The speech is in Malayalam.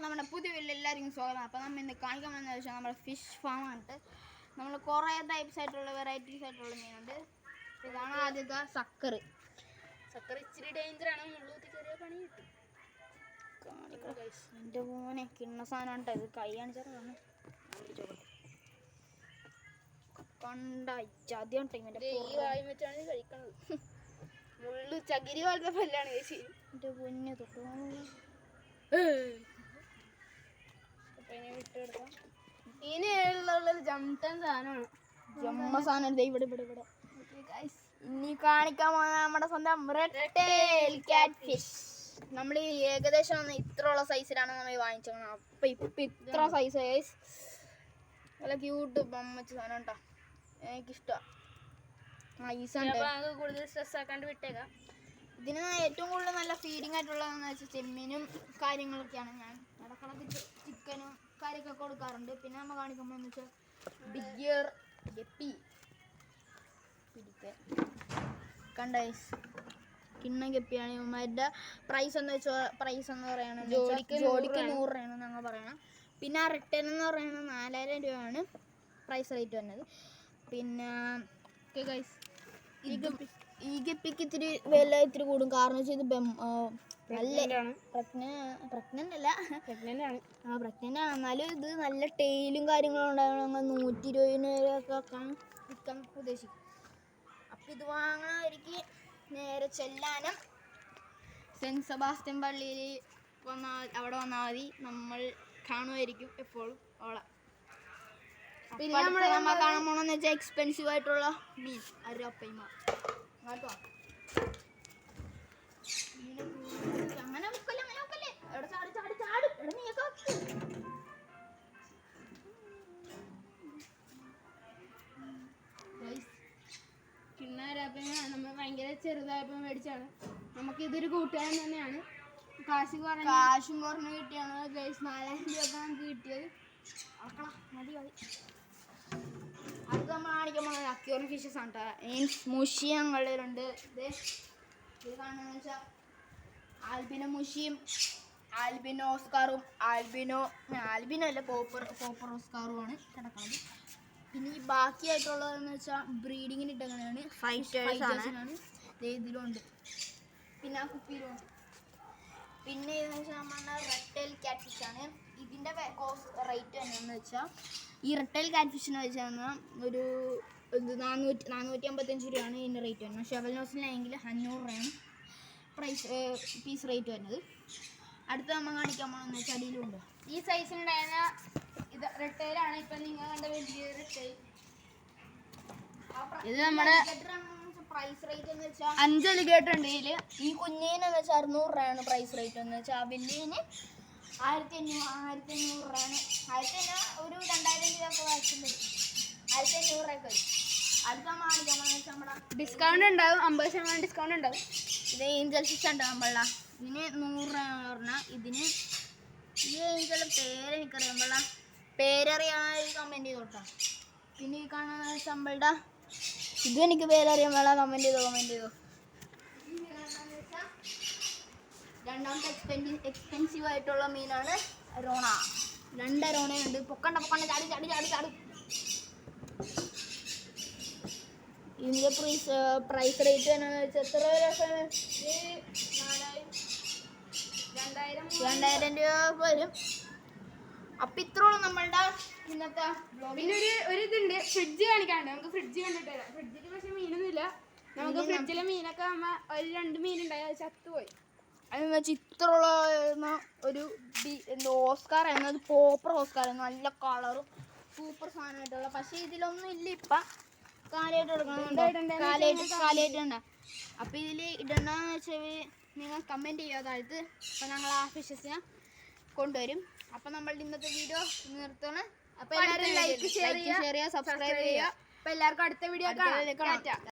നമ്മുടെ പുതിയ വീട്ടിൽ എല്ലാവർക്കും സ്വാഗതം. അപ്പോൾ നമ്മൾ ഇന്ന് കാണിക്കാൻ വന്നതെന്ന് വെച്ചാൽ നമ്മുടെ ഫിഷ് ഫാമാണ്. നമ്മൾ കുറേ ടൈപ്സ് ആയിട്ടുള്ള വെറൈറ്റീസ് ആയിട്ടുള്ള മീനുണ്ട്. ഇതാണ് ആദ്യത്തെ സക്കർ. ഇച്ചിരി ഡേഞ്ചറാണ്, മുള്ളൂത്തി ചെറിയ പണി കിട്ടും. എൻ്റെ മോനെ കിണ്ണ സാധനമാണ് കേട്ടോ ഇത്. കൈ കാണിച്ചാണ് കണ്ട ചതിയാണ് ടൈമിൻ്റെ ഈ വായും വെച്ചാണ് കഴിക്കണത്. മുള്ളു ചകിരി പോലത്തെ പല്ലാണ് ചേച്ചി. എൻ്റെ പൊന്നെ തൊട്ട് വിട്ടെടുക്കാം. ഇതിനുള്ള ജംട്ടൻ സാധനമാണ്. ജമ്മ സാധനം ഇവിടെ ഇവിടെ ഇവിടെ. ഇനി കാണിക്കാൻ പോകുന്ന നമ്മുടെ സ്വന്തം റെഡ് ടെയിൽ കാറ്റ് ഫിഷ്. നമ്മൾ ഏകദേശം ഇത്രയുള്ള സൈസിലാണ് നമ്മൾ വാങ്ങിച്ചത്. അപ്പം ഇപ്പം ഇത്ര സൈസ് നല്ല ക്യൂട്ട് ബമ്മച്ച സാധനം കേട്ടോ. എനിക്കിഷ്ടമാണ്. കൂടുതൽ സ്ട്രെസ് ആക്കാണ്ട് വിട്ടേക്കാം. ഇതിന് ഏറ്റവും കൂടുതൽ നല്ല ഫീഡിങ് ആയിട്ടുള്ളതെന്ന് വെച്ചാൽ ചെമ്മീനും കാര്യങ്ങളൊക്കെയാണ്. ഞാൻ ഇടക്കിടക്ക് ചിക്കനും കാര്യമൊക്കെ കൊടുക്കാറുണ്ട്. പിന്നെ നമ്മൾ കാണിക്കുമ്പോൾ എന്ന് വെച്ചാൽ ബിഗിയർ ഗപ്പി പിടിക്കാൻ കണ്ടൈസ് കിണ്ണ ഗപ്പിയാണ്. ഇവന്മാരുടെ പ്രൈസ് എന്ന് പറയുന്നത് ജോഡിക്ക് 100 രൂപയാണ് ഞങ്ങൾ പറയണം. പിന്നെ ആ റിട്ടേൺ എന്ന് പറയുന്നത് 4000 രൂപയാണ് പ്രൈസ് റേറ്റ് വരുന്നത്. പിന്നെ ഈ ഗപ്പിക്ക് ഇത്തിരി വില ഇത്തിരി കൂടും. കാരണം വെച്ചാൽ ഇത് പ്രഗ്നന്റ് ആണ്. എന്നാലും ഇത് നല്ല ടെയിലും കാര്യങ്ങളും ഉണ്ടാകണം. 120 രൂപയൊക്കെ വിൽക്കാൻ ഉദ്ദേശിക്കും. അപ്പം ഇത് വാങ്ങാതിരിക്കും നേരെ ചെല്ലാനം സെൻറ്റ് സെബാസ്റ്റ്യൻ പള്ളിയിൽ അവിടെ വന്നാൽ മതി. നമ്മൾ കാണുമായിരിക്കും എപ്പോഴും അവളെ. പിന്നെ നമ്മൾ കാണാൻ പോകണമെന്ന് വെച്ചാൽ എക്സ്പെൻസീവ് ആയിട്ടുള്ള മീൻ അരപ്പയ്മ കേട്ടോ. അങ്ങനെ നോക്കല്ലേ എവിടെ ചാടി എവിടെ നീയൊക്കെ കിണ്ണാരപ്പന നമ്മൾ ഭയങ്കര ചെറുതായപ്പോൾ മേടിച്ചാണ്. നമുക്ക് ഇതൊരു കൂട്ടുകാരൻ തന്നെയാണ്. കാശും കുറഞ്ഞ് കിട്ടിയാണ്. 4000 രൂപ നമുക്ക് കിട്ടിയത്. മതി അത് നമ്മൾ കാണിക്കുമ്പോൾ അക്യൂറിയം ഫിഷസ് ആണ് കേട്ടോ. മീൻസ് മുഷിയും കളിലുണ്ട്. ഇത് കാണുന്നത് വെച്ചാൽ ആൽബിനോ മുഷിയും ആൽബിനോ ഓസ്കാറും ആൽബിനോ അല്ല പോപ്പർ ഓസ്കാറുമാണ് കിടക്കുന്നത്. പിന്നെ ഈ ബാക്കിയായിട്ടുള്ളതെന്ന് വെച്ചാൽ ബ്രീഡിങ്ങിന് ഇട്ടങ്ങനെയാണ്. ഫൈറ്റേഴ്സാണ്. ഇതിലുണ്ട്. പിന്നെ ആ കുപ്പിയിലുണ്ട്. പിന്നെ ഇതെന്ന് വെച്ചാൽ നമ്മളുടെ റെഡ് ടെയിൽ കാറ്റ് ഫിഷാണ്. ഇതിൻ്റെ റേറ്റ് എന്നു വെച്ചാൽ ഈ റെഡ് ടെയിൽ കാറ്റ് ഫിഷിന് വെച്ചാൽ ഒരു 455 രൂപയാണ് ഇതിൻ്റെ റേറ്റ് വരുന്നത്. ഷെവൽ നോസിലാണെങ്കിൽ 500 രൂപയാണ് പീസ് റേറ്റ് വരുന്നത്. അടുത്ത നമ്മൾ കാണിക്കാൻ പോകണമെന്ന് വെച്ചാൽ അടിയിലുണ്ട്. ഈ സൈസിനുണ്ടായിരുന്ന ഇത് റെഡ് ടെയിലാണ്. ഇപ്പം നിങ്ങൾ കണ്ട വലിയ റെഡ് ടെയിൽ. ഇത് നമ്മുടെ പ്രൈസ് റേറ്റ് എന്ന് വെച്ചാൽ 5 അലിഗേറ്റർ ഉണ്ട് ഇതിൽ. ഈ കുഞ്ഞിനെന്ന് വെച്ചാൽ 600 രൂപയാണ് പ്രൈസ് റേറ്റ് എന്ന് വെച്ചാൽ. ആ വലിയതിന് 1500 രൂപയാണ്. 1500 ഒരു 2000 രൂപയൊക്കെ വായിച്ചു വരും. 1500 രൂപയൊക്കെ വരും. അടുത്ത കാണിക്കാമെന്ന് വെച്ചാൽ നമ്മുടെ ഡിസ്കൗണ്ട് ഉണ്ടാവും. 50% ഡിസ്കൗണ്ട് ഉണ്ടാവും. ഇത് ഏഞ്ചൽ ഫിഷ് ഉണ്ടാകും വെള്ള. ഇതിന് 100 രൂപ പറഞ്ഞാൽ ഇതിന് ഈ ഏഞ്ചൽ പേരെനിക്കറിയാം. പേരറിയാൻ കമൻറ്റ് ചെയ്തോട്ടോ. പിന്നെ ഈ കാണുന്ന വെച്ചാൽ ഇതും എനിക്ക് പേരറിയാൻ വേള കമൻറ്റ് ചെയ്തോ. രണ്ടാമത്തെ എക്സ്പെൻസീവ് ആയിട്ടുള്ള മീനാണ് റോണ. 2 റോണയുണ്ട്. പൊക്കണ്ട ചാടി. ഇതിൻ്റെ പ്രൈസ് റേറ്റ് എന്നാന്ന് വെച്ചാൽ എത്ര രൂപ? 2000 രൂപ വരും. അപ്പം ഇത്രയോളം നമ്മളുടെ ഇന്നത്തെ. പിന്നെ ഒരു ഇതുണ്ട്, ഫ്രിഡ്ജ് കാണിക്കാണ്ട്. നമുക്ക് ഫ്രിഡ്ജ് കണ്ടിട്ട് വരാം. ഫ്രിഡ്ജിൽ പക്ഷെ മീനൊന്നുമില്ല. നമുക്ക് ഫ്രിഡ്ജിലെ മീനൊക്കെ ഒരു 2 മീനുണ്ടായി, അത് ചത്തുപോയി. അതെന്ന് വെച്ചാൽ ഇത്രയുള്ള ഒരു ഓസ്കാർ എന്നത് പോപ്പർ ഓസ്കാർ നല്ല കളറും സൂപ്പർ സാധനമായിട്ടുള്ള. പക്ഷേ ഇതിലൊന്നും ഇല്ല. ഇപ്പം കാലായിട്ട് കാലായിട്ടുണ്ട. അപ്പം ഇതിൽ ഇടണ്ടെന്ന് വെച്ചാൽ നിങ്ങൾ കമൻറ്റ് ചെയ്യുക താഴത്ത്. അപ്പം ഞങ്ങൾ ആ ഫിഷസിനെ കൊണ്ടുവരും. അപ്പം നമ്മളുടെ ഇന്നത്തെ വീഡിയോ നിർത്തണം. അപ്പം എല്ലാവരും ലൈക്ക് ഷെയർ ചെയ്യുക, സബ്സ്ക്രൈബ് ചെയ്യുക. അപ്പം എല്ലാവർക്കും അടുത്ത വീഡിയോ കാണാം.